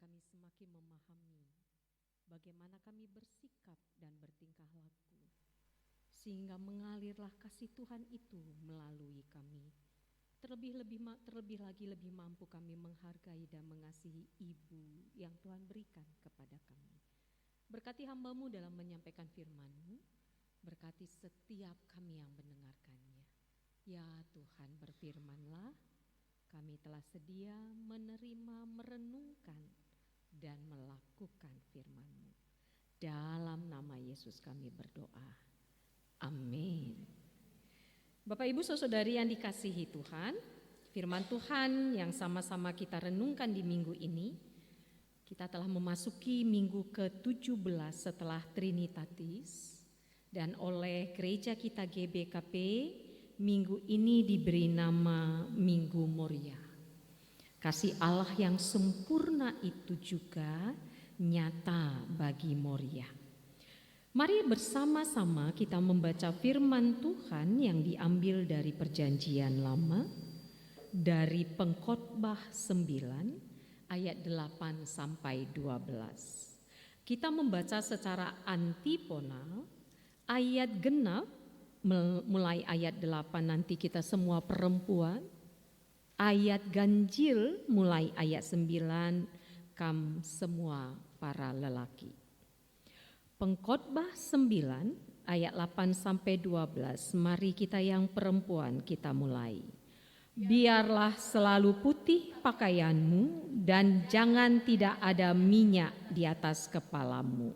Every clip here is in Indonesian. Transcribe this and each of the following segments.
kami semakin memahami bagaimana kami bersikap dan bertingkah laku, sehingga mengalirlah kasih Tuhan itu melalui kami. Terlebih lagi lebih mampu kami menghargai dan mengasihi ibu yang Tuhan berikan kepada kami. Berkati hamba-Mu dalam menyampaikan firman-Mu, berkati setiap kami yang mendengarkannya. Ya Tuhan, berfirman-Lah, kami telah sedia menerima, merenungkan, dan melakukan firman-Mu. Dalam nama Yesus kami berdoa. Amin. Bapak Ibu saudari yang dikasihi Tuhan, firman Tuhan yang sama-sama kita renungkan di minggu ini, kita telah memasuki minggu ke-17 setelah Trinitatis, dan oleh gereja kita GBKP, minggu ini diberi nama Minggu Moria. Kasih Allah yang sempurna itu juga nyata bagi Moria. Mari bersama-sama kita membaca firman Tuhan yang diambil dari Perjanjian Lama, dari Pengkhotbah 9 ayat 8 sampai 12. Kita membaca secara antifonal, ayat genap mulai ayat 8 nanti kita semua perempuan, ayat ganjil mulai ayat 9 kam semua para lelaki. Pengkhotbah 9 ayat 8 sampai 12, mari kita yang perempuan kita mulai. Biarlah selalu putih pakaianmu dan jangan tidak ada minyak di atas kepalamu.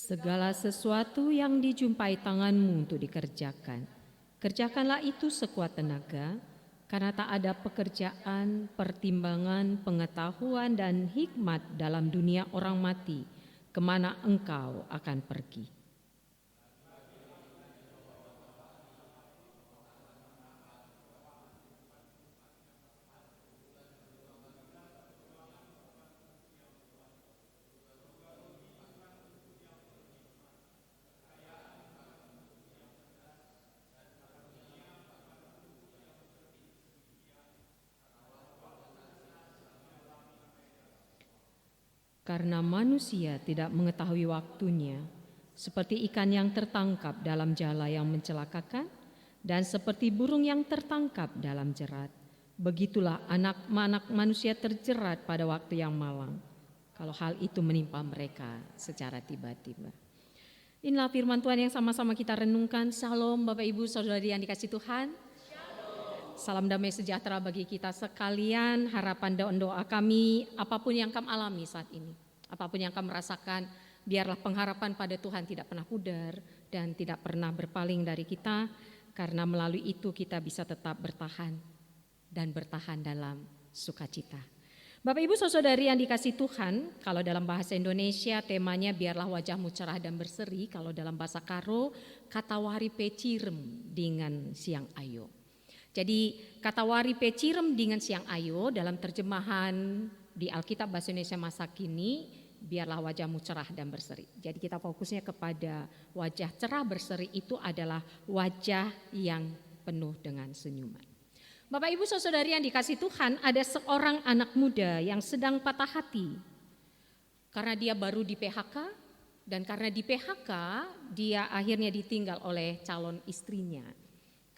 Segala sesuatu yang dijumpai tanganmu untuk dikerjakan, kerjakanlah itu sekuat tenaga, karena tak ada pekerjaan, pertimbangan, pengetahuan, dan hikmat dalam dunia orang mati, kemana engkau akan pergi. Karena manusia tidak mengetahui waktunya, seperti ikan yang tertangkap dalam jala yang mencelakakan, dan seperti burung yang tertangkap dalam jerat, begitulah anak-anak manusia terjerat pada waktu yang malang, kalau hal itu menimpa mereka secara tiba-tiba. Inilah firman Tuhan yang sama-sama kita renungkan. Shalom Bapak Ibu Saudari yang dikasihi Tuhan. Salam damai sejahtera bagi kita sekalian. Harapan dan doa kami, apapun yang kamu alami saat ini, apapun yang kamu rasakan, biarlah pengharapan pada Tuhan tidak pernah pudar dan tidak pernah berpaling dari kita, karena melalui itu kita bisa tetap bertahan dan bertahan dalam sukacita. Bapak Ibu saudari yang dikasihi Tuhan, kalau dalam bahasa Indonesia temanya biarlah wajahmu cerah dan berseri, kalau dalam bahasa Karo katawari pecirem dengan siang ayo. Jadi kata wari pecirem dengan siang ayo dalam terjemahan di Alkitab Bahasa Indonesia masa kini, biarlah wajahmu cerah dan berseri. Jadi kita fokusnya kepada wajah cerah berseri itu adalah wajah yang penuh dengan senyuman. Bapak Ibu saudari yang dikasihi Tuhan, ada seorang anak muda yang sedang patah hati karena dia baru di PHK, dan karena di PHK dia akhirnya ditinggal oleh calon istrinya.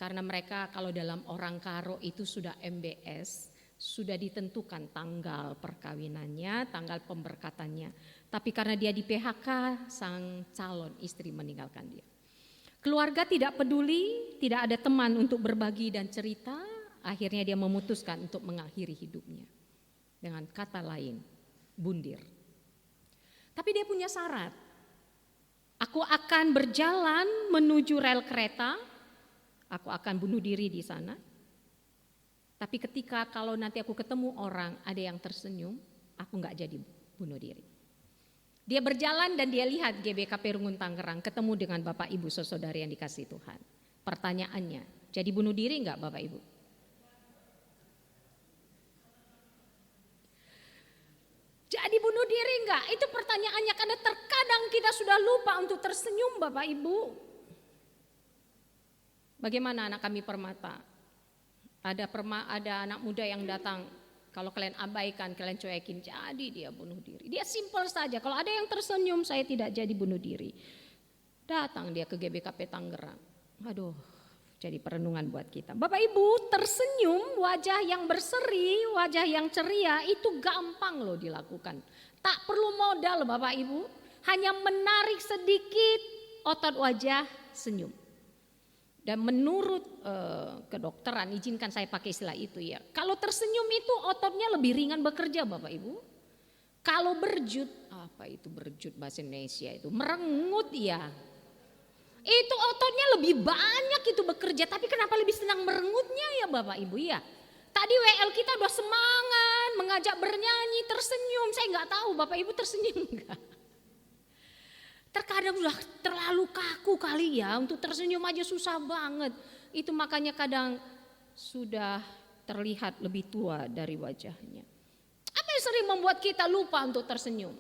Karena mereka kalau dalam orang Karo itu sudah MBS, sudah ditentukan tanggal perkawinannya, tanggal pemberkatannya. Tapi karena dia di PHK, sang calon istri meninggalkan dia. Keluarga tidak peduli, tidak ada teman untuk berbagi dan cerita, akhirnya dia memutuskan untuk mengakhiri hidupnya. Dengan kata lain, bundir. Tapi dia punya syarat. Aku akan berjalan menuju rel kereta, aku akan bunuh diri di sana. Tapi ketika kalau nanti aku ketemu orang ada yang tersenyum, aku gak jadi bunuh diri. Dia berjalan dan dia lihat GBKP Rungun Tangerang, ketemu dengan Bapak Ibu saudari yang dikasihi Tuhan. Pertanyaannya, jadi bunuh diri gak Bapak Ibu? Jadi bunuh diri enggak? Itu pertanyaannya, karena terkadang kita sudah lupa untuk tersenyum Bapak Ibu. Bagaimana anak kami Permata? Ada anak muda yang datang, kalau kalian abaikan, kalian cuekin, jadi dia bunuh diri. Dia simpel saja, kalau ada yang tersenyum, saya tidak jadi bunuh diri. Datang dia ke GBKP Tangerang. Aduh, jadi perenungan buat kita. Bapak Ibu, tersenyum, wajah yang berseri, wajah yang ceria, itu gampang loh dilakukan. Tak perlu modal Bapak Ibu, hanya menarik sedikit otot wajah, senyum. Dan menurut kedokteran, izinkan saya pakai istilah itu ya. Kalau tersenyum itu ototnya lebih ringan bekerja Bapak Ibu. Kalau berjut, apa itu berjut bahasa Indonesia itu? Merengut ya. Itu ototnya lebih banyak itu bekerja, tapi kenapa lebih senang merengutnya ya Bapak Ibu ya? Tadi WL kita udah semangat, mengajak bernyanyi, tersenyum. Saya nggak tahu Bapak Ibu tersenyum enggak? Terkadang sudah terlalu kaku kali ya, untuk tersenyum aja susah banget. Itu makanya kadang sudah terlihat lebih tua dari wajahnya. Apa yang sering membuat kita lupa untuk tersenyum?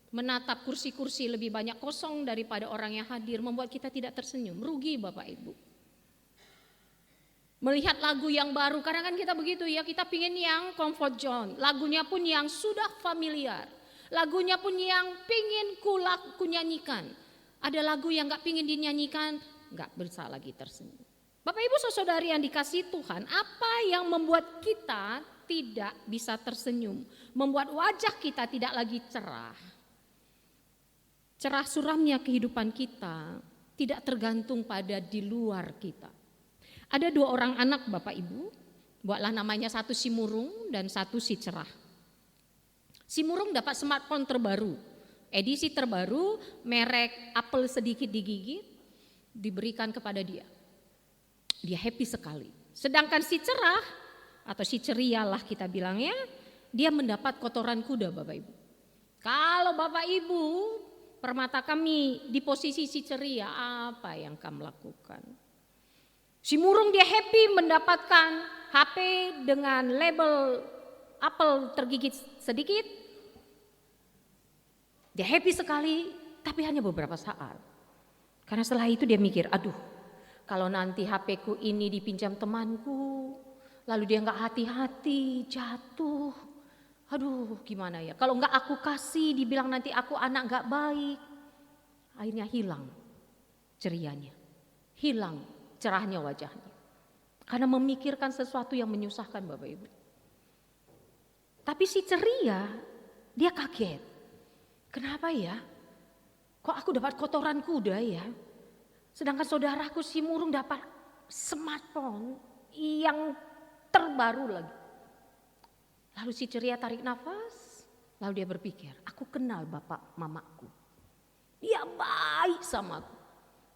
Menatap kursi-kursi lebih banyak kosong daripada orang yang hadir membuat kita tidak tersenyum. Rugi Bapak Ibu. Melihat lagu yang baru, kadang kan kita begitu ya, kita pingin yang comfort zone. Lagunya pun yang sudah familiar. Lagunya pun yang pingin ku nyanyikan. Ada lagu yang gak pingin dinyanyikan, gak bisa lagi tersenyum. Bapak Ibu saudari yang dikasihi Tuhan, apa yang membuat kita tidak bisa tersenyum? Membuat wajah kita tidak lagi cerah. Cerah suramnya kehidupan kita tidak tergantung pada di luar kita. Ada 2 orang anak Bapak Ibu, buatlah namanya, satu si murung dan satu si cerah. Si murung dapat smartphone terbaru, edisi terbaru, merek Apple sedikit digigit, diberikan kepada dia. Dia happy sekali. Sedangkan si cerah atau si ceria lah kita bilangnya, dia mendapat kotoran kuda Bapak Ibu. Kalau Bapak Ibu Permata kami di posisi si ceria, apa yang kamu lakukan? Si murung dia happy mendapatkan HP dengan label Apple tergigit sedikit. Dia happy sekali, tapi hanya beberapa saat. Karena setelah itu dia mikir, aduh, kalau nanti HP-ku ini dipinjam temanku, lalu dia nggak hati-hati, jatuh. Aduh, gimana ya? Kalau nggak aku kasih, dibilang nanti aku anak nggak baik. Akhirnya hilang cerianya, hilang cerahnya wajahnya. Karena memikirkan sesuatu yang menyusahkan Bapak Ibu. Tapi si ceria, dia kaget. Kenapa ya? Kok aku dapat kotoran kuda ya? Sedangkan saudaraku si murung dapat smartphone yang terbaru lagi. Lalu si ceria tarik nafas, lalu dia berpikir, aku kenal bapak mamaku. Dia baik sama aku.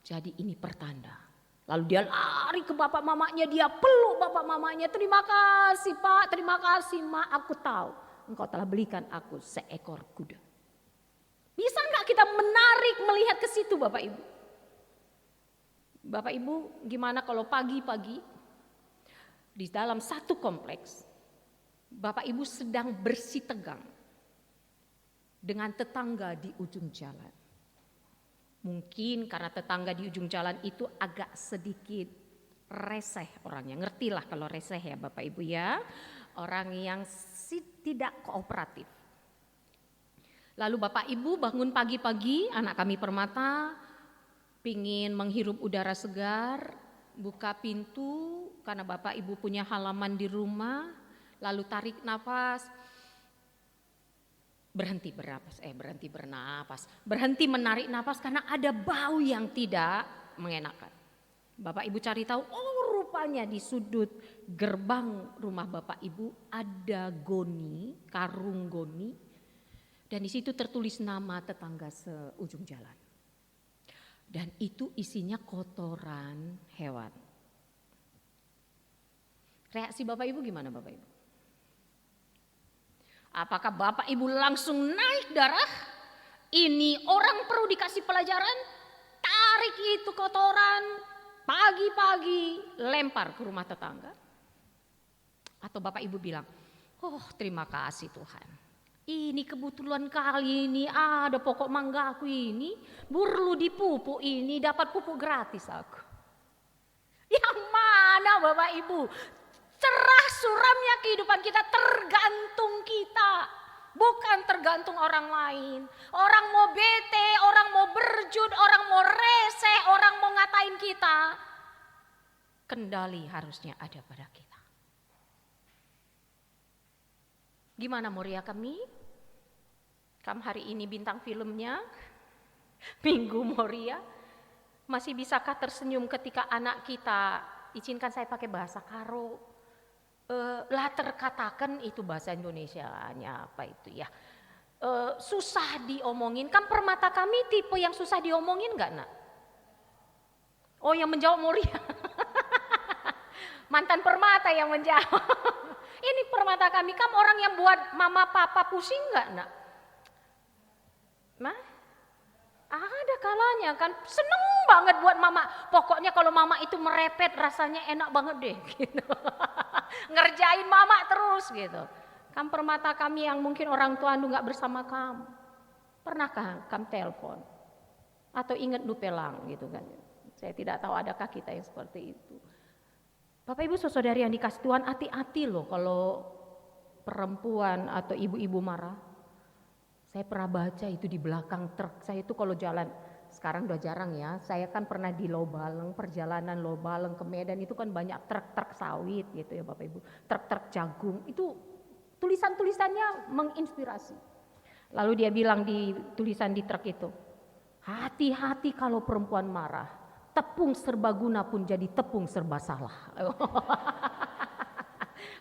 Jadi ini pertanda. Lalu dia lari ke bapak mamanya, dia peluk bapak mamanya. Terima kasih Pak, terima kasih Mak, aku tahu engkau telah belikan aku seekor kuda. Bisa nggak kita menarik melihat ke situ Bapak Ibu? Bapak Ibu, gimana kalau pagi-pagi di dalam satu kompleks, Bapak Ibu sedang bersih tegang dengan tetangga di ujung jalan. Mungkin karena tetangga di ujung jalan itu agak sedikit reseh orangnya. Ngertilah kalau reseh ya Bapak Ibu ya. Orang yang tidak kooperatif. Lalu Bapak Ibu bangun pagi-pagi, anak kami Permata pingin menghirup udara segar, buka pintu karena Bapak Ibu punya halaman di rumah, lalu tarik nafas, berhenti menarik nafas karena ada bau yang tidak mengenakan. Bapak Ibu cari tahu, oh rupanya di sudut gerbang rumah Bapak Ibu ada goni, karung goni. Dan di situ tertulis nama tetangga seujung jalan. Dan itu isinya kotoran hewan. Reaksi Bapak Ibu gimana Bapak Ibu? Apakah Bapak Ibu langsung naik darah? Ini orang perlu dikasih pelajaran? Tarik itu kotoran, pagi-pagi lempar ke rumah tetangga? Atau Bapak Ibu bilang, oh terima kasih Tuhan. Ini kebetulan kali ini ada pokok mangga aku ini, perlu dipupuk ini, dapat pupuk gratis aku. Yang mana Bapak Ibu? Cerah suramnya kehidupan kita tergantung kita, bukan tergantung orang lain. Orang mau bete, orang mau berjud, orang mau rese, orang mau ngatain kita. Kendali harusnya ada pada kita. Gimana Moria kami? Kamu hari ini bintang filmnya, Minggu Moria. Masih bisakah tersenyum ketika anak kita, izinkan saya pakai bahasa Karo, lah terkatakan itu bahasa Indonesianya apa itu ya, susah diomongin. Kan permata kami tipe yang susah diomongin gak nak? Oh yang menjawab Moria. Mantan permata yang menjawab. Ini permata kami, kamu orang yang buat mama papa pusing gak nak? Nah, ada kalanya kan seneng banget buat mama. Pokoknya kalau mama itu merepet rasanya enak banget deh gitu. Ngerjain mama terus gitu. Kan permata kami yang mungkin orang tua anu gak bersama kamu. Pernahkah kamu telepon? Atau ingat lu pelang gitu kan. Saya tidak tahu adakah kita yang seperti itu. Bapak Ibu saudari yang dikasih Tuhan, hati-hati loh kalau perempuan atau ibu-ibu marah. Saya pernah baca itu di belakang truk saya itu kalau jalan, sekarang udah jarang ya. Saya kan pernah di Lobaleng, perjalanan Lobaleng ke Medan itu kan banyak truk-truk sawit gitu ya Bapak Ibu. Truk-truk jagung, itu tulisan-tulisannya menginspirasi. Lalu dia bilang di tulisan di truk itu, hati-hati kalau perempuan marah. Tepung serbaguna pun jadi tepung serba salah.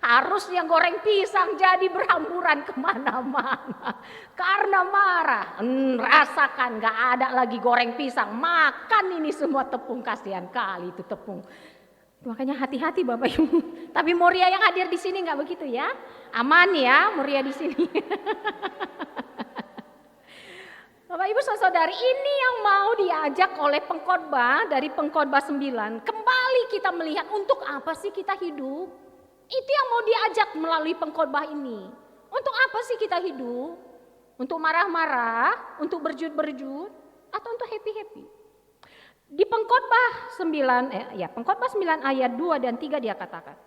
Harusnya goreng pisang jadi berhamburan kemana-mana. Karena marah. Rasakan gak ada lagi goreng pisang. Makan ini semua tepung, kasihan kali itu tepung. Makanya hati-hati Bapak Ibu. Tapi Moria yang hadir di sini gak begitu ya. Aman ya Moria di sini. Bapak Ibu saudari, ini yang mau diajak oleh pengkhotbah dari pengkhotbah 9. Kembali kita melihat untuk apa sih kita hidup? Itu yang mau diajak melalui pengkhotbah ini. Untuk apa sih kita hidup? Untuk marah-marah, untuk berjud-berjud, atau untuk happy-happy? Di pengkhotbah 9, pengkhotbah 9 ayat 2 dan 3 dia katakan,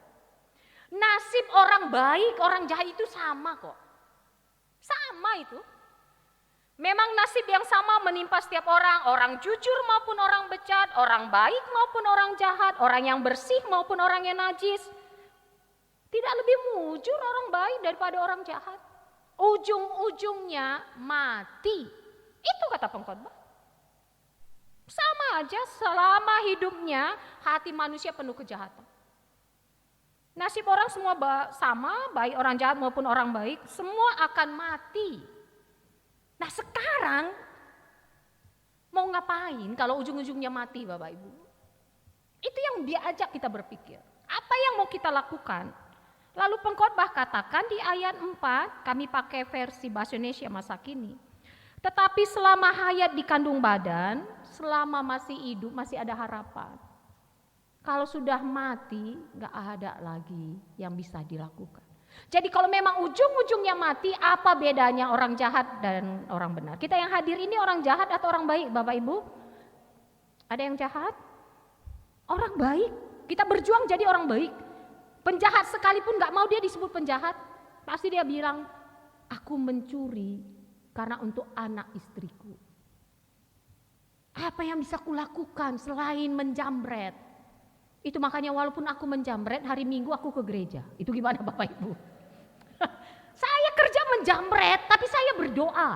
nasib orang baik, orang jahat itu sama kok. Sama itu. Memang nasib yang sama menimpa setiap orang, orang jujur maupun orang bejat, orang baik maupun orang jahat, orang yang bersih maupun orang yang najis. Tidak lebih mujur orang baik daripada orang jahat. Ujung-ujungnya mati. Itu kata pengkhotbah. Sama aja selama hidupnya hati manusia penuh kejahatan. Nasib orang semua sama, baik orang jahat maupun orang baik, semua akan mati. Nah sekarang mau ngapain kalau ujung-ujungnya mati Bapak Ibu? Itu yang diajak kita berpikir. Apa yang mau kita lakukan? Lalu pengkhotbah katakan di ayat 4, kami pakai versi bahasa Indonesia masa kini. Tetapi selama hayat di kandung badan, selama masih hidup masih ada harapan. Kalau sudah mati gak ada lagi yang bisa dilakukan. Jadi kalau memang ujung-ujungnya mati, apa bedanya orang jahat dan orang benar? Kita yang hadir ini orang jahat atau orang baik Bapak Ibu? Ada yang jahat? Orang baik. Kita berjuang jadi orang baik. Penjahat sekalipun gak mau dia disebut penjahat. Pasti dia bilang, aku mencuri karena untuk anak istriku. Apa yang bisa kulakukan selain menjamret? Itu makanya walaupun aku menjamret, hari Minggu aku ke gereja. Itu gimana Bapak Ibu? Saya kerja menjamret, tapi saya berdoa.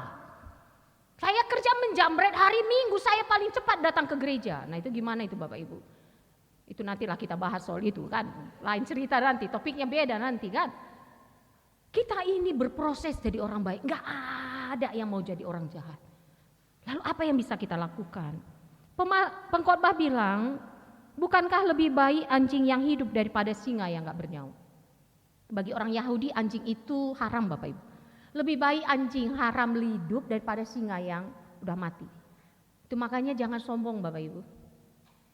Saya kerja menjamret, hari Minggu saya paling cepat datang ke gereja. Nah itu gimana itu Bapak Ibu? Itu nantilah kita bahas soal itu kan. Lain cerita nanti, topiknya beda nanti kan. Kita ini berproses jadi orang baik. Gak ada yang mau jadi orang jahat. Lalu apa yang bisa kita lakukan? Pengkhotbah bilang, bukankah lebih baik anjing yang hidup daripada singa yang gak bernyawa? Bagi orang Yahudi anjing itu haram Bapak Ibu. Lebih baik anjing haram hidup daripada singa yang udah mati. Itu makanya jangan sombong Bapak Ibu.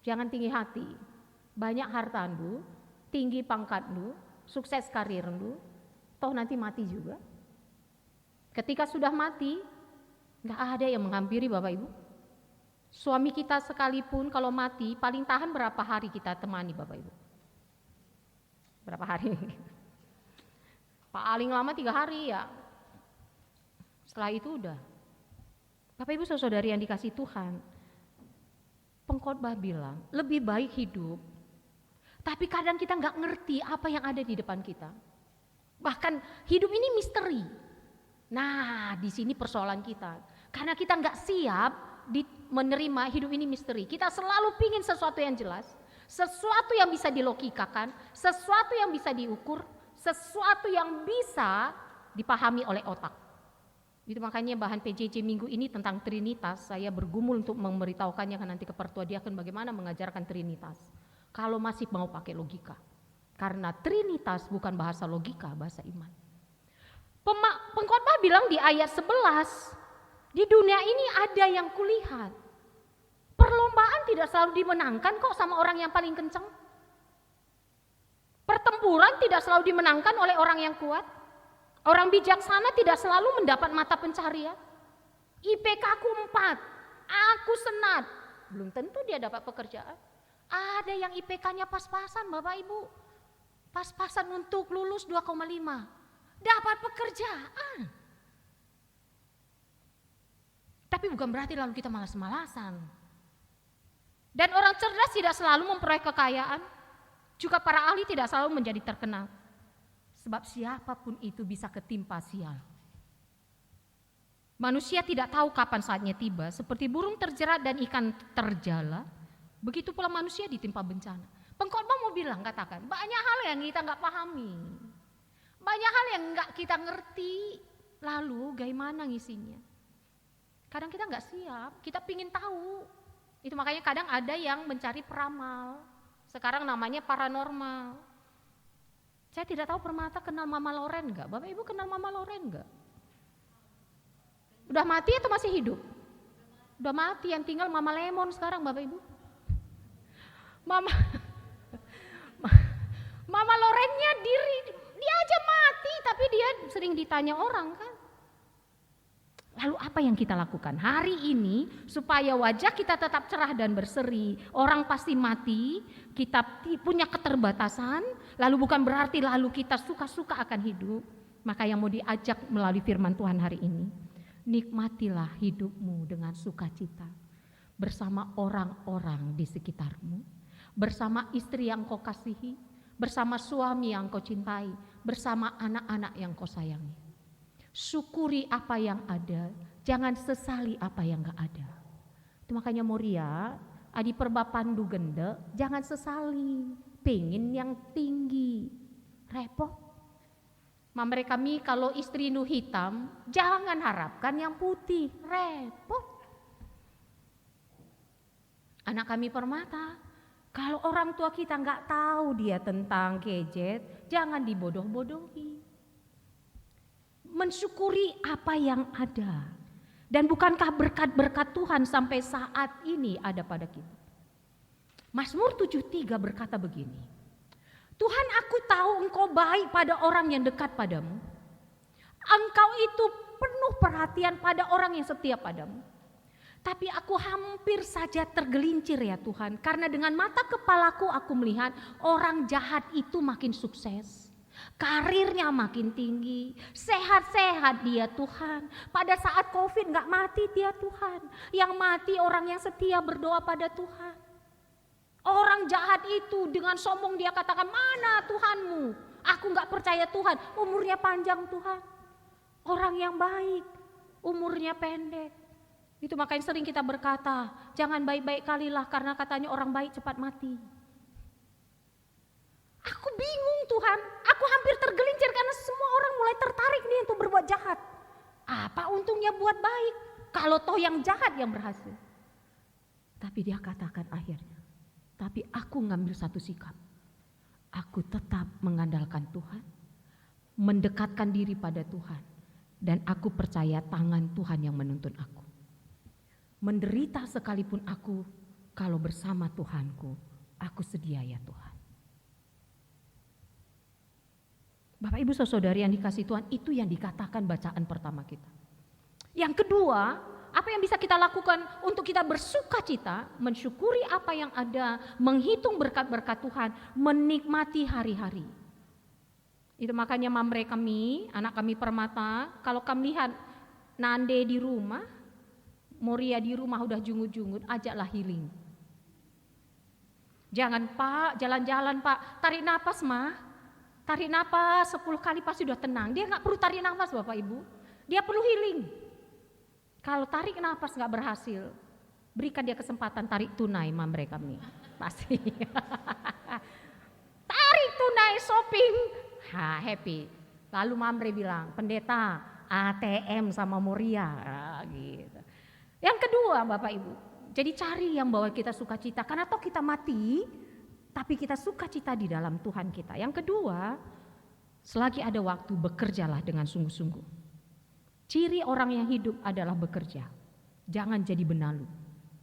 Jangan tinggi hati. Banyak harta lu, tinggi pangkat lu, sukses karir lu, toh nanti mati juga. Ketika sudah mati, nggak ada yang menghampiri Bapak Ibu. Suami kita sekalipun kalau mati, paling tahan berapa hari kita temani Bapak Ibu? Berapa hari? Paling lama 3 hari ya. Setelah itu udah. Bapak Ibu saudari yang dikasih Tuhan, pengkhotbah bilang lebih baik hidup, tapi kadang kita nggak ngerti apa yang ada di depan kita. Bahkan hidup ini misteri. Nah, di sini persoalan kita. Karena kita nggak siap menerima hidup ini misteri. Kita selalu pingin sesuatu yang jelas, sesuatu yang bisa dilogikakan, sesuatu yang bisa diukur, sesuatu yang bisa dipahami oleh otak. Itu makanya bahan PJJ minggu ini tentang Trinitas, saya bergumul untuk memberitahukannya nanti ke Pertua Diakon bagaimana mengajarkan Trinitas. Kalau masih mau pakai logika. Karena Trinitas bukan bahasa logika, bahasa iman. Pengkhotbah bilang di ayat 11, di dunia ini ada yang kulihat. Perlombaan tidak selalu dimenangkan kok sama orang yang paling kencang. Pertempuran tidak selalu dimenangkan oleh orang yang kuat. Orang bijaksana tidak selalu mendapat mata pencarian. IPK aku 4, aku senat. Belum tentu dia dapat pekerjaan. Ada yang IPK-nya pas-pasan Bapak Ibu. Pas-pasan untuk lulus 2,5. Dapat pekerjaan. Tapi bukan berarti lalu kita malas-malasan. Dan orang cerdas tidak selalu memperoleh kekayaan. Juga para ahli tidak selalu menjadi terkenal. Sebab siapapun itu bisa ketimpa sial. Manusia tidak tahu kapan saatnya tiba. Seperti burung terjerat dan ikan terjala. Begitu pula manusia ditimpa bencana. Pengkhotbah mau bilang, katakan, banyak hal yang kita nggak pahami. Banyak hal yang nggak kita ngerti, lalu bagaimana ngisinya? Kadang kita nggak siap, kita pingin tahu. Itu makanya kadang ada yang mencari peramal. Sekarang namanya paranormal. Saya tidak tahu Permata kenal Mama Loren nggak? Bapak Ibu kenal Mama Loren nggak? Udah mati atau masih hidup? Udah mati, yang tinggal Mama Lemon sekarang Bapak Ibu. Mama Lorennya dia aja mati, tapi dia sering ditanya orang kan. Lalu apa yang kita lakukan hari ini supaya wajah kita tetap cerah dan berseri? Orang pasti mati, kita punya keterbatasan, lalu bukan berarti lalu kita suka-suka akan hidup. Maka yang mau diajak melalui firman Tuhan hari ini, nikmatilah hidupmu dengan sukacita bersama orang-orang di sekitarmu, bersama istri yang kau kasihi, bersama suami yang kau cintai, bersama anak-anak yang kau sayangi. Syukuri apa yang ada, jangan sesali apa yang gak ada. Itu makanya Moria, adi perba pandu gende, jangan sesali, pengen yang tinggi, repot. Mamre kami kalau istri nu hitam, jangan harapkan yang putih, repot. Anak kami Permata, kalau orang tua kita gak tahu dia tentang gadget, jangan dibodoh-bodohi. Mensyukuri apa yang ada. Dan bukankah berkat-berkat Tuhan sampai saat ini ada pada kita? Mazmur 73 berkata begini, Tuhan, aku tahu Engkau baik pada orang yang dekat padamu. Engkau itu penuh perhatian pada orang yang setia padamu. Tapi aku hampir saja tergelincir ya Tuhan, karena dengan mata kepalaku aku melihat orang jahat itu makin sukses. Karirnya makin tinggi, sehat-sehat dia Tuhan. Pada saat COVID gak mati dia Tuhan. Yang mati orang yang setia berdoa pada Tuhan. Orang jahat itu dengan sombong dia katakan, mana Tuhanmu? Aku gak percaya Tuhan, umurnya panjang Tuhan. Orang yang baik, umurnya pendek. Itu makanya sering kita berkata, jangan baik-baik kalilah karena katanya orang baik cepat mati. Aku bingung Tuhan, aku hampir tergelincir karena semua orang mulai tertarik nih untuk berbuat jahat. Apa untungnya buat baik kalau toh yang jahat yang berhasil? Tapi dia katakan akhirnya, tapi aku ngambil satu sikap. Aku tetap mengandalkan Tuhan, mendekatkan diri pada Tuhan, dan aku percaya tangan Tuhan yang menuntun aku. Menderita sekalipun aku, kalau bersama Tuhanku, aku sedia ya Tuhan. Bapak Ibu saudari yang dikasih Tuhan, itu yang dikatakan bacaan pertama kita. Yang kedua, apa yang bisa kita lakukan untuk kita bersuka cita, mensyukuri apa yang ada, menghitung berkat-berkat Tuhan, menikmati hari-hari. Itu makanya mamre kami, anak kami Permata, kalau kami lihat Nande di rumah, Moria di rumah udah jungut-jungut, ajaklah healing. Jangan Pak, jalan-jalan Pak, tarik napas mah. Tarik napas 10 kali pasti udah tenang. Dia gak perlu tarik napas Bapak Ibu, dia perlu healing. Kalau tarik napas gak berhasil, berikan dia kesempatan tarik tunai mamre kami. Pasti. Tarik tunai shopping, happy. Lalu mamre bilang, pendeta ATM sama Moria gitu. Yang kedua Bapak Ibu, jadi cari yang bawa kita sukacita, karena toh kita mati, tapi kita sukacita di dalam Tuhan kita. Yang kedua, selagi ada waktu bekerjalah dengan sungguh-sungguh. Ciri orang yang hidup adalah bekerja. Jangan jadi benalu,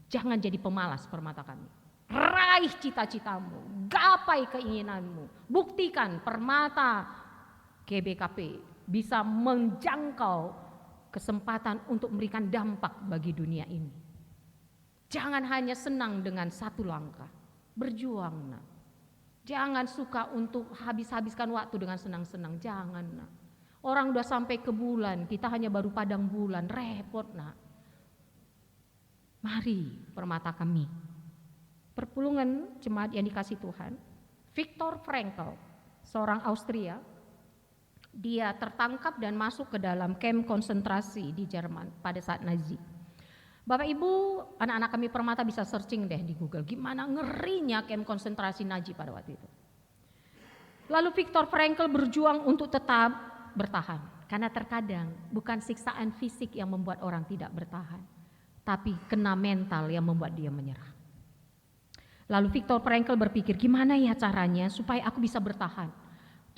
jangan jadi pemalas Permata kami. Raih cita-citamu, gapai keinginanmu, buktikan Permata GBKP bisa menjangkau kesempatan untuk memberikan dampak bagi dunia ini. Jangan hanya senang dengan satu langkah, berjuang nak. Jangan suka untuk habiskan waktu dengan senang-senang, jangan nak. Orang udah sampai ke bulan, kita hanya baru padang bulan, repot nak. Mari Permata kami, perpulungan jemaat yang dikasih Tuhan, Viktor Frankl, seorang Austria, dia tertangkap dan masuk ke dalam kamp konsentrasi di Jerman pada saat Nazi. Bapak Ibu, anak-anak kami Permata bisa searching deh di Google, gimana ngerinya kamp konsentrasi Nazi pada waktu itu. Lalu Viktor Frankl berjuang untuk tetap bertahan, karena terkadang bukan siksaan fisik yang membuat orang tidak bertahan, tapi kena mental yang membuat dia menyerah. Lalu Viktor Frankl berpikir, gimana ya caranya supaya aku bisa bertahan?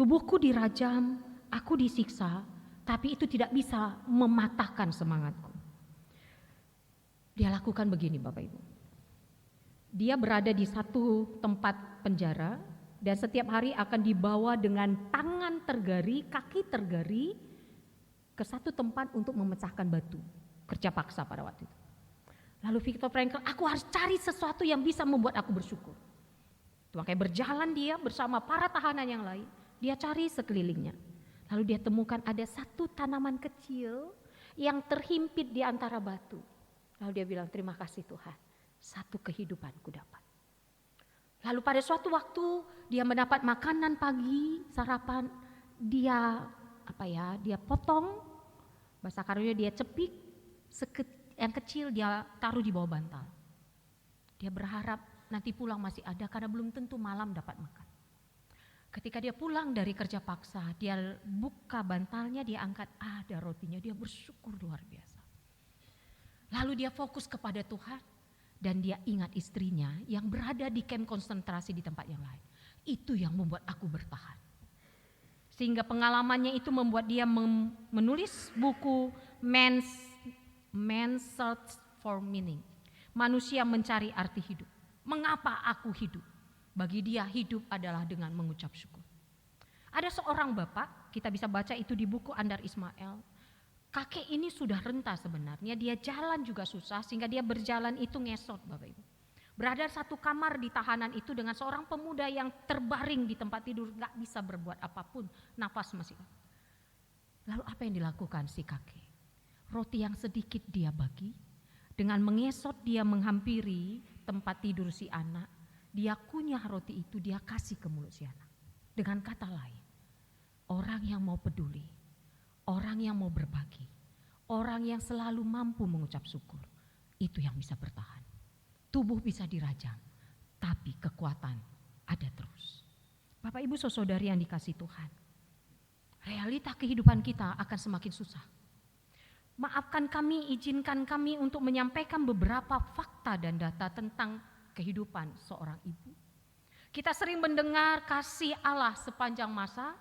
Tubuhku dirajam, aku disiksa, tapi itu tidak bisa mematahkan semangatku. Dia lakukan begini Bapak Ibu. Dia berada di satu tempat penjara dan setiap hari akan dibawa dengan tangan tergari, kaki tergari ke satu tempat untuk memecahkan batu. Kerja paksa pada waktu itu. Lalu Viktor Frankl, aku harus cari sesuatu yang bisa membuat aku bersyukur. Makanya berjalan dia bersama para tahanan yang lain. Dia cari sekelilingnya. Lalu dia temukan ada satu tanaman kecil yang terhimpit di antara batu. Lalu dia bilang, terima kasih Tuhan, satu kehidupanku dapat. Lalu pada suatu waktu dia mendapat makanan pagi, sarapan, dia potong, bahasa karunya dia cepik, yang kecil dia taruh di bawah bantal. Dia berharap nanti pulang masih ada karena belum tentu malam dapat makan. Ketika dia pulang dari kerja paksa, dia buka bantalnya, dia angkat, ada rotinya, dia bersyukur luar biasa. Lalu dia fokus kepada Tuhan dan dia ingat istrinya yang berada di kamp konsentrasi di tempat yang lain. Itu yang membuat aku bertahan. Sehingga pengalamannya itu membuat dia menulis buku Man's Search for Meaning. Manusia mencari arti hidup. Mengapa aku hidup? Bagi dia hidup adalah dengan mengucap syukur. Ada seorang bapak, kita bisa baca itu di buku Andar Ismail. Kakek ini sudah renta sebenarnya, dia jalan juga susah sehingga dia berjalan itu ngesot Bapak Ibu. Berada satu kamar di tahanan itu dengan seorang pemuda yang terbaring di tempat tidur, gak bisa berbuat apapun, napas masih. Lalu apa yang dilakukan si kakek? Roti yang sedikit dia bagi, dengan mengesot dia menghampiri tempat tidur si anak, dia kunyah roti itu, dia kasih ke mulut si anak. Dengan kata lain, orang yang mau peduli, orang yang mau berbagi, orang yang selalu mampu mengucap syukur, itu yang bisa bertahan. Tubuh bisa dirajam, tapi kekuatan ada terus. Bapak Ibu saudari yang dikasih Tuhan, realita kehidupan kita akan semakin susah. Maafkan kami, izinkan kami untuk menyampaikan beberapa fakta dan data tentang kehidupan seorang ibu. Kita sering mendengar kasih Allah sepanjang masa,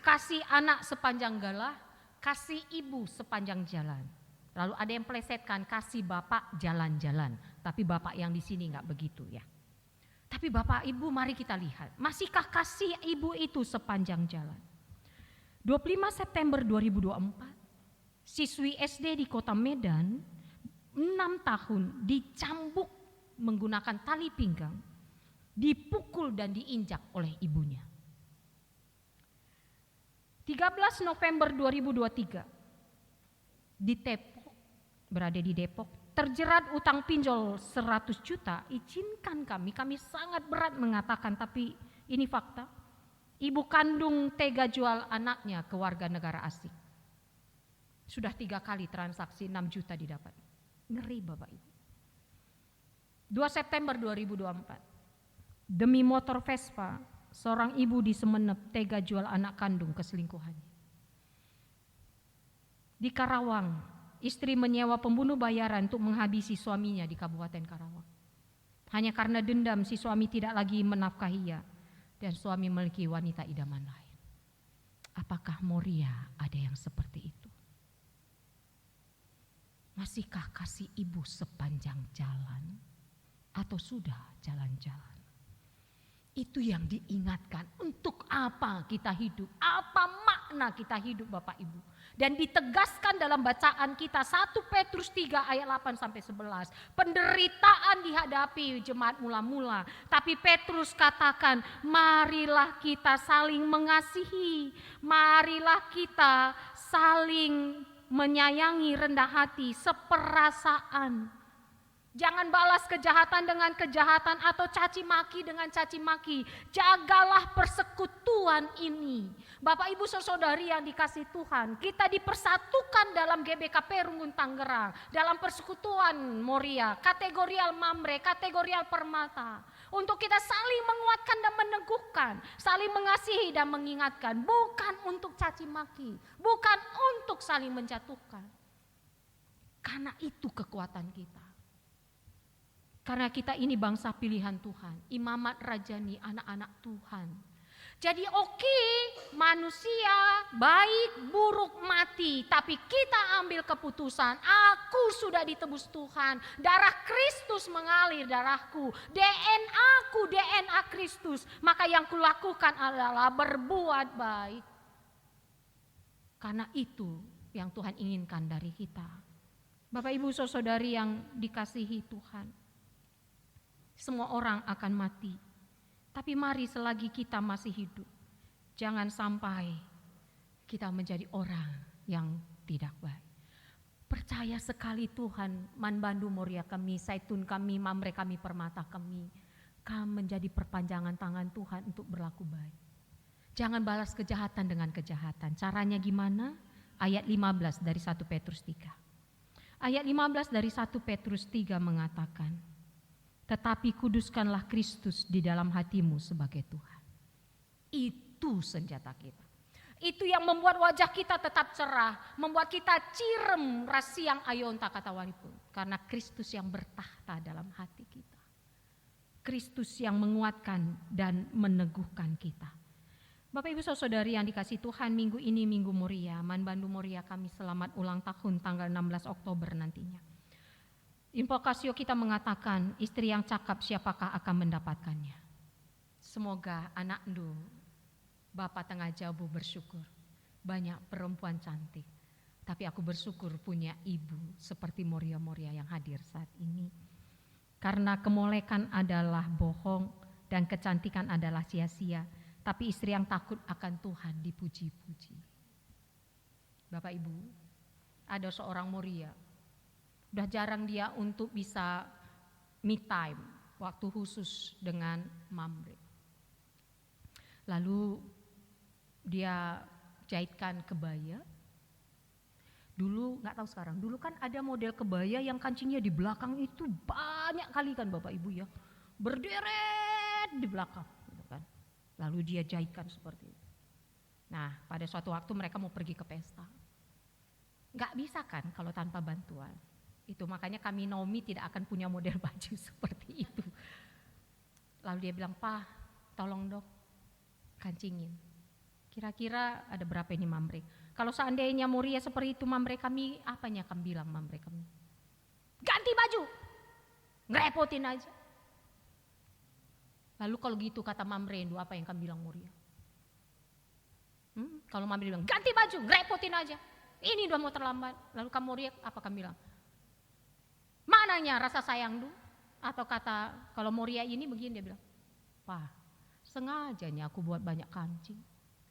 kasih anak sepanjang galah, kasih ibu sepanjang jalan. Lalu ada yang pelesetkan kasih bapak jalan-jalan. Tapi bapak yang di sini enggak begitu ya. Tapi bapak ibu mari kita lihat. Masihkah kasih ibu itu sepanjang jalan? 25 September 2024, siswi SD di kota Medan 6 tahun dicambuk menggunakan tali pinggang, dipukul dan diinjak oleh ibunya. 13 November 2023, berada di Depok, terjerat utang pinjol 100 juta, izinkan kami sangat berat mengatakan, tapi ini fakta. Ibu kandung tega jual anaknya ke warga negara asing. Sudah 3 kali transaksi 6 juta didapat. Ngeri Bapak Ibu. 2 September 2024, demi motor Vespa, seorang ibu di Semenep tega jual anak kandung ke selingkuhannya. Di Karawang, istri menyewa pembunuh bayaran untuk menghabisi suaminya di Kabupaten Karawang. Hanya karena dendam si suami tidak lagi menafkahinya dan suami memiliki wanita idaman lain. Apakah Moria ada yang seperti itu? Masihkah kasih ibu sepanjang jalan atau sudah jalan-jalan? Itu yang diingatkan, untuk apa kita hidup, apa makna kita hidup Bapak Ibu. Dan ditegaskan dalam bacaan kita 1 Petrus 3 ayat 8 sampai 11. Penderitaan dihadapi jemaat mula-mula, tapi Petrus katakan, marilah kita saling mengasihi, marilah kita saling menyayangi, rendah hati, seperasaan. Jangan balas kejahatan dengan kejahatan atau caci maki dengan caci maki. Jagalah persekutuan ini. Bapak Ibu saudari yang dikasih Tuhan, kita dipersatukan dalam GBKP Runggun Tangerang, dalam persekutuan Moria, kategorial Mamre, kategorial Permata. Untuk kita saling menguatkan dan meneguhkan, saling mengasihi dan mengingatkan, bukan untuk caci maki, bukan untuk saling menjatuhkan. Karena itu kekuatan kita. Karena kita ini bangsa pilihan Tuhan, imamat rajani, anak-anak Tuhan. Jadi oke, manusia baik, buruk, mati. Tapi kita ambil keputusan, aku sudah ditebus Tuhan. Darah Kristus mengalir darahku. DNA ku DNA Kristus. Maka yang kulakukan adalah berbuat baik. Karena itu yang Tuhan inginkan dari kita. Bapak Ibu saudari yang dikasihi Tuhan. Semua orang akan mati, tapi mari selagi kita masih hidup, jangan sampai kita menjadi orang yang tidak baik. Percaya sekali Tuhan, Manbandu Moria kami, Saitun kami, Mamre kami, Permata kami menjadi perpanjangan tangan Tuhan untuk berlaku baik. Jangan balas kejahatan dengan kejahatan. Caranya gimana? Ayat 15 dari 1 Petrus 3. Ayat 15 dari 1 Petrus 3 mengatakan, tetapi kuduskanlah Kristus di dalam hatimu sebagai Tuhan. Itu senjata kita. Itu yang membuat wajah kita tetap cerah, membuat kita cirem rasiang ayonta kata wanipun. Karena Kristus yang bertahta dalam hati kita. Kristus yang menguatkan dan meneguhkan kita. Bapak Ibu saudari yang dikasih Tuhan, minggu ini Minggu Moria, Manbandu Moria kami selamat ulang tahun tanggal 16 Oktober nantinya. Invokasio kita mengatakan, istri yang cakap siapakah akan mendapatkannya. Semoga anak Ndu, Bapak tengah Jabu bersyukur. Banyak perempuan cantik. Tapi aku bersyukur punya ibu seperti Moria-Moria yang hadir saat ini. Karena kemolekan adalah bohong dan kecantikan adalah sia-sia. Tapi istri yang takut akan Tuhan dipuji-puji. Bapak Ibu, ada seorang Moria. Udah jarang dia untuk bisa me time, waktu khusus dengan Mamre. Lalu dia jahitkan kebaya. Dulu, gak tahu sekarang, dulu kan ada model kebaya yang kancingnya di belakang itu banyak kali kan Bapak Ibu ya. Berderet di belakang. Gitu kan. Lalu dia jahitkan seperti itu. Nah pada suatu waktu mereka mau pergi ke pesta. Gak bisa kan kalau tanpa bantuan. Itu makanya kami Naomi tidak akan punya model baju seperti itu. Lalu dia bilang, "Pak, tolong dok, kancingin. Kira-kira ada berapa ini Mamre? Kalau seandainya Moria seperti itu Mamre kami, apanya kami bilang Mamre kami? Ganti baju, ngerepotin aja." Lalu kalau gitu kata Mamre, apa yang kami bilang Moria? Kalau mami bilang ganti baju, ngerepotin aja. Ini udah mau terlambat. Lalu kamu riak, apa kamu bilang? Mananya rasa sayang dulu? Atau kata kalau mau riak ini begini dia bilang, "Pak, sengaja nih aku buat banyak kancing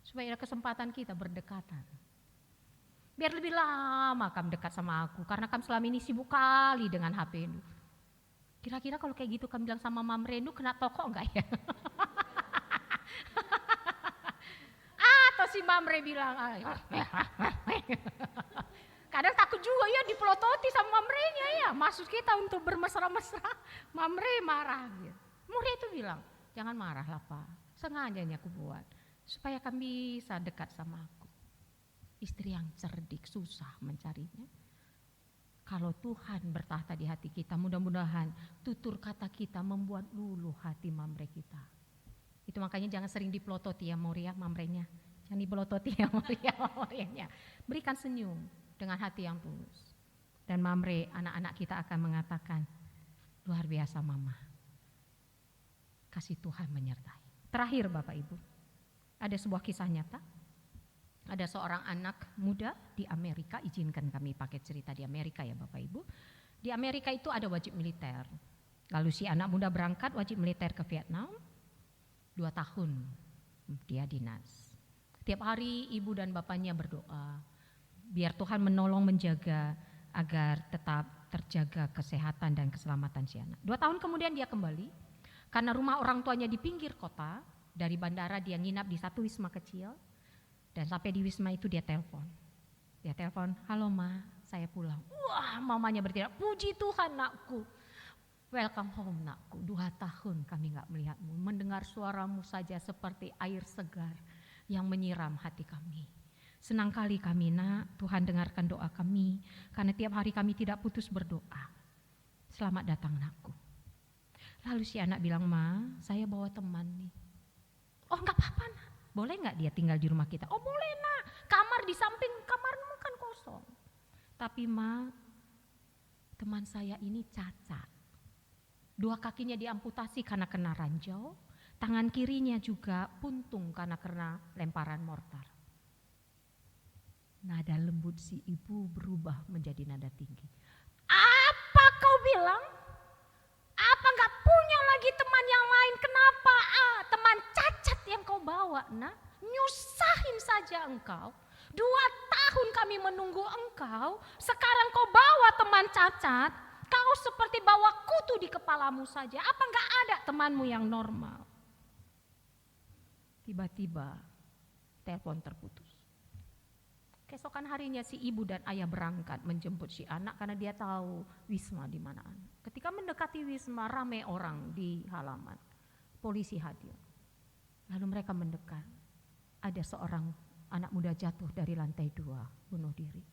supaya ada kesempatan kita berdekatan. Biar lebih lama kamu dekat sama aku karena kamu selama ini sibuk kali dengan HP lu." Kira-kira kalau kayak gitu kamu bilang sama Mam Renu kena tokok enggak ya? Atau si Mam Re bilang, kadang takut juga ya dipelototi sama Mam Re-nya ya. Maksud kita untuk bermesra-mesra, Mam Re marah gitu. Mam Re itu bilang, "Jangan marah lah Pak, sengaja nih aku buat supaya kamu bisa dekat sama aku." Istri yang cerdik susah mencarinya. Kalau Tuhan bertahta di hati kita, mudah-mudahan tutur kata kita membuat luluh hati Mam Re kita. Itu makanya jangan sering dipelototi ya Moria, Mam Re-nya. Jangan dipelototi ya Moria, Moria-nya. Berikan senyum dengan hati yang tulus. Dan Mam Re, anak-anak kita akan mengatakan, luar biasa Mama. Kasih Tuhan menyertai. Terakhir Bapak Ibu, ada sebuah kisah nyata. Ada seorang anak muda di Amerika, izinkan kami pakai cerita di Amerika ya Bapak Ibu. Di Amerika itu ada wajib militer. Lalu si anak muda berangkat wajib militer ke Vietnam, 2 tahun dia dinas. Tiap hari ibu dan bapaknya berdoa, biar Tuhan menolong menjaga agar tetap terjaga kesehatan dan keselamatan si anak. 2 tahun kemudian dia kembali, karena rumah orang tuanya di pinggir kota, dari bandara dia nginap di satu wisma kecil. Dan sampai di wisma itu dia telepon. Dia telepon, "Halo Ma, saya pulang." Wah, mamanya berteriak, "Puji Tuhan nakku. Welcome home nakku. 2 tahun kami gak melihatmu. Mendengar suaramu saja seperti air segar yang menyiram hati kami. Senang kali kami nak, Tuhan dengarkan doa kami. Karena tiap hari kami tidak putus berdoa. Selamat datang nakku." Lalu si anak bilang, "Ma, saya bawa teman nih." "Oh gak apa-apa nak. Boleh gak dia tinggal di rumah kita?" "Oh boleh nak, kamar di samping kamarmu kan kosong." "Tapi Ma, teman saya ini cacat. 2 kakinya diamputasi karena kena ranjau, tangan kirinya juga puntung karena kena lemparan mortar." Nada lembut si ibu berubah menjadi nada tinggi. "Apa kau bilang? Apa gak punya lagi teman yang lain? Kenapa teman cacat yang kau bawa nak? Nyusahin saja engkau. 2 tahun kami menunggu engkau, sekarang kau bawa teman cacat. Kau seperti bawa kutu di kepalamu saja. Apa gak ada temanmu yang normal?" Tiba-tiba telepon terputus. Keesokan harinya si ibu dan ayah berangkat menjemput si anak karena dia tahu wisma di mana anak. Ketika mendekati wisma, ramai orang di halaman. Polisi hadir. Lalu mereka mendekat. Ada seorang anak muda jatuh dari lantai 2, bunuh diri.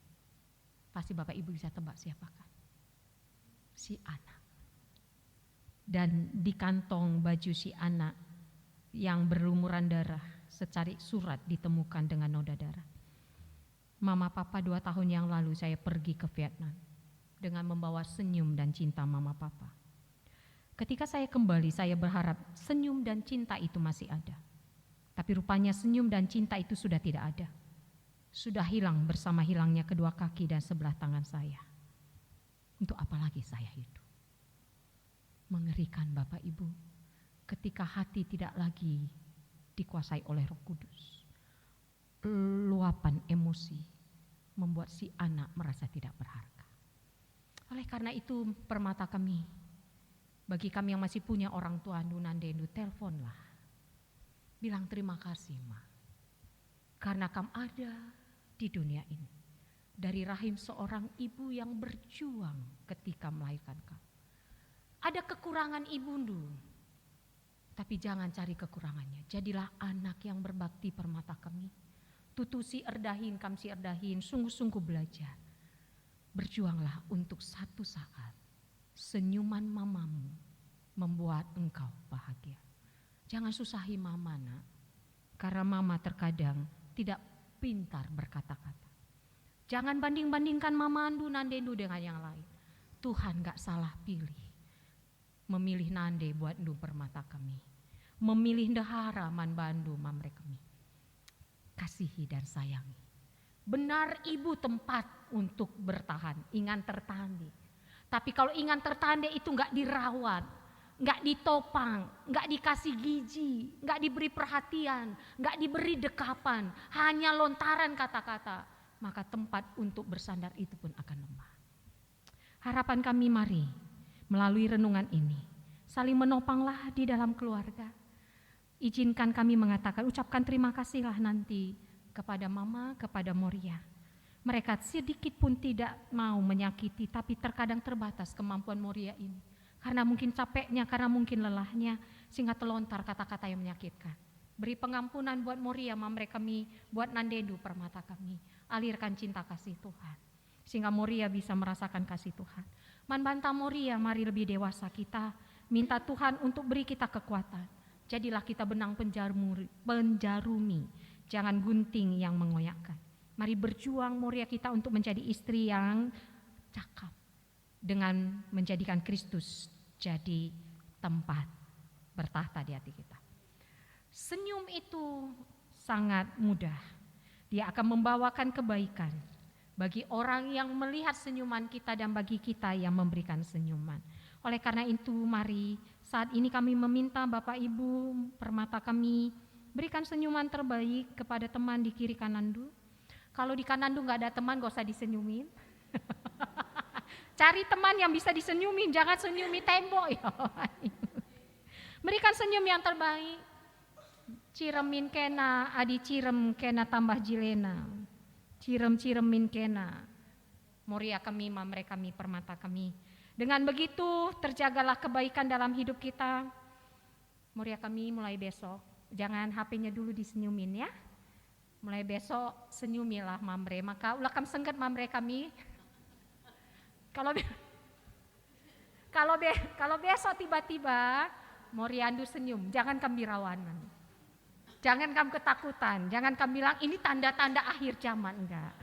Pasti Bapak Ibu bisa tebak siapakah? Si anak. Dan di kantong baju si anak yang berlumuran darah, secari surat ditemukan dengan noda darah. "Mama Papa 2 tahun yang lalu saya pergi ke Vietnam dengan membawa senyum dan cinta Mama Papa. Ketika saya kembali saya berharap senyum dan cinta itu masih ada. Tapi rupanya senyum dan cinta itu sudah tidak ada. Sudah hilang bersama hilangnya kedua kaki dan sebelah tangan saya. Untuk apa lagi saya hidup?" Mengerikan Bapak Ibu, ketika hati tidak lagi dikuasai oleh Roh Kudus. Luapan emosi membuat si anak merasa tidak berharga. Oleh karena itu permata kami, bagi kami yang masih punya orang tua Nunandendu, teleponlah. Bilang terima kasih Ma, karena kamu ada di dunia ini. Dari rahim seorang ibu yang berjuang ketika melahirkan kamu. Ada kekurangan ibundu, tapi jangan cari kekurangannya. Jadilah anak yang berbakti permata kami. Tutusi erdahin, kamsi erdahin, sungguh-sungguh belajar. Berjuanglah untuk satu saat senyuman mamamu membuat engkau bahagia. Jangan susahi mama nak, karena mama terkadang tidak pintar berkata-kata. Jangan banding-bandingkan mama Andu Nandendu dengan yang lain. Tuhan gak salah pilih. Memilih Nande buat Ndu permata kami. Memilih Ndahara man bandu mamre kami. kasihi dan sayangi. Benar ibu tempat untuk bertahan, ingan tertande. Tapi kalau ingan tertande itu nggak dirawat, nggak ditopang, nggak dikasih gizi, nggak diberi perhatian, nggak diberi dekapan, hanya lontaran kata-kata, maka tempat untuk bersandar itu pun akan lemah. Harapan kami mari melalui renungan ini saling menopanglah di dalam keluarga. Izinkan kami mengatakan, ucapkan terima kasihlah nanti kepada Mama, kepada Moria. Mereka sedikit pun tidak mau menyakiti, tapi terkadang terbatas kemampuan Moria ini. Karena mungkin capeknya, karena mungkin lelahnya, sehingga terlontar kata-kata yang menyakitkan. Beri pengampunan buat Moria, Mamre kami, buat Nandedu permata kami. Alirkan cinta kasih Tuhan, sehingga Moria bisa merasakan kasih Tuhan. Manbanta Moria, mari lebih dewasa kita, minta Tuhan untuk beri kita kekuatan. Jadilah kita benang penjarumi, jangan gunting yang mengoyakkan. Mari berjuang Moria kita untuk menjadi istri yang cakap, dengan menjadikan Kristus jadi tempat bertahta di hati kita. Senyum itu sangat mudah. Dia akan membawakan kebaikan bagi orang yang melihat senyuman kita dan bagi kita yang memberikan senyuman. Oleh karena itu mari saat ini kami meminta Bapak Ibu permata kami, berikan senyuman terbaik kepada teman di kiri kanandu. Kalau di kanandu gak ada teman gak usah disenyumin. Cari teman yang bisa disenyumin, jangan senyumi tembok ya. Berikan senyum yang terbaik. Ciremin kena, adi cirem kena tambah jilena. Cirem-ciremin kena. Moria kami, Mamre kami, permata kami. Dengan begitu terjagalah kebaikan dalam hidup kita. Moria kami mulai besok, jangan HP-nya dulu disenyumin ya. Mulai besok senyumilah Mamre, maka ulakam sengket Mamre kami. Kalau besok tiba-tiba Moriandu senyum, jangan kamu birawanan. Jangan kamu ketakutan, jangan kamu bilang ini tanda-tanda akhir zaman, enggak.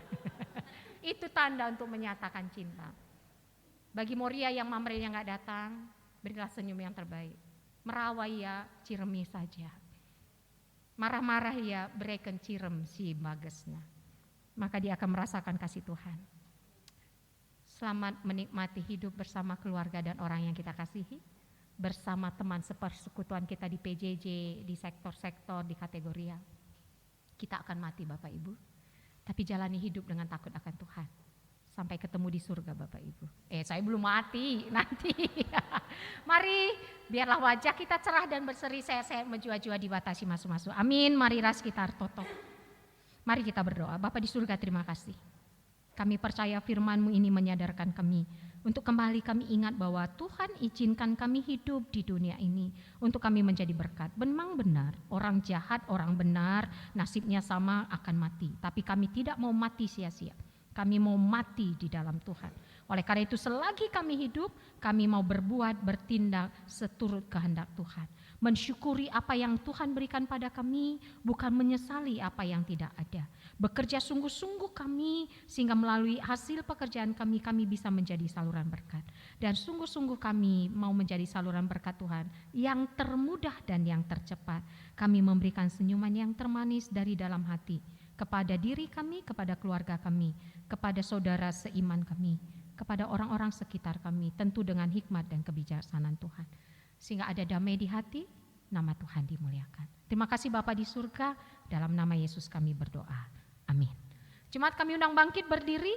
Itu tanda untuk menyatakan cinta. Bagi Moria yang Mamre-nya enggak datang, berilah senyum yang terbaik. Merawai ya, ciremi saja. Marah-marah ya, berikan cirem si bagesnya. Maka dia akan merasakan kasih Tuhan. Selamat menikmati hidup bersama keluarga dan orang yang kita kasihi. Bersama teman sepersekutuan kita di PJJ, di sektor-sektor, di kategoria. Kita akan mati Bapak Ibu. Tapi jalani hidup dengan takut akan Tuhan. Sampai ketemu di surga Bapak Ibu. Saya belum mati, nanti. Mari, biarlah wajah kita cerah dan berseri, sehat-sehat, menjua-jua dibatasi masuk-masuk. Amin, mari ras kita totok. Mari kita berdoa. Bapa di surga, terima kasih. Kami percaya firman-Mu ini menyadarkan kami. Untuk kembali kami ingat bahwa Tuhan izinkan kami hidup di dunia ini. Untuk kami menjadi berkat. Memang benar, orang jahat, orang benar, nasibnya sama akan mati. Tapi kami tidak mau mati sia-sia. Kami mau mati di dalam Tuhan. Oleh karena itu selagi kami hidup, kami mau berbuat, bertindak seturut kehendak Tuhan. Mensyukuri apa yang Tuhan berikan pada kami, bukan menyesali apa yang tidak ada. Bekerja sungguh-sungguh kami, sehingga melalui hasil pekerjaan kami, kami bisa menjadi saluran berkat. Dan sungguh-sungguh kami mau menjadi saluran berkat Tuhan, yang termudah dan yang tercepat. Kami memberikan senyuman yang termanis dari dalam hati, kepada diri kami, kepada keluarga kami, kepada saudara seiman kami, kepada orang-orang sekitar kami, tentu dengan hikmat dan kebijaksanaan Tuhan. Sehingga ada damai di hati, nama Tuhan dimuliakan. Terima kasih Bapa di surga, dalam nama Yesus kami berdoa. Amin. Jemaat kami undang bangkit berdiri.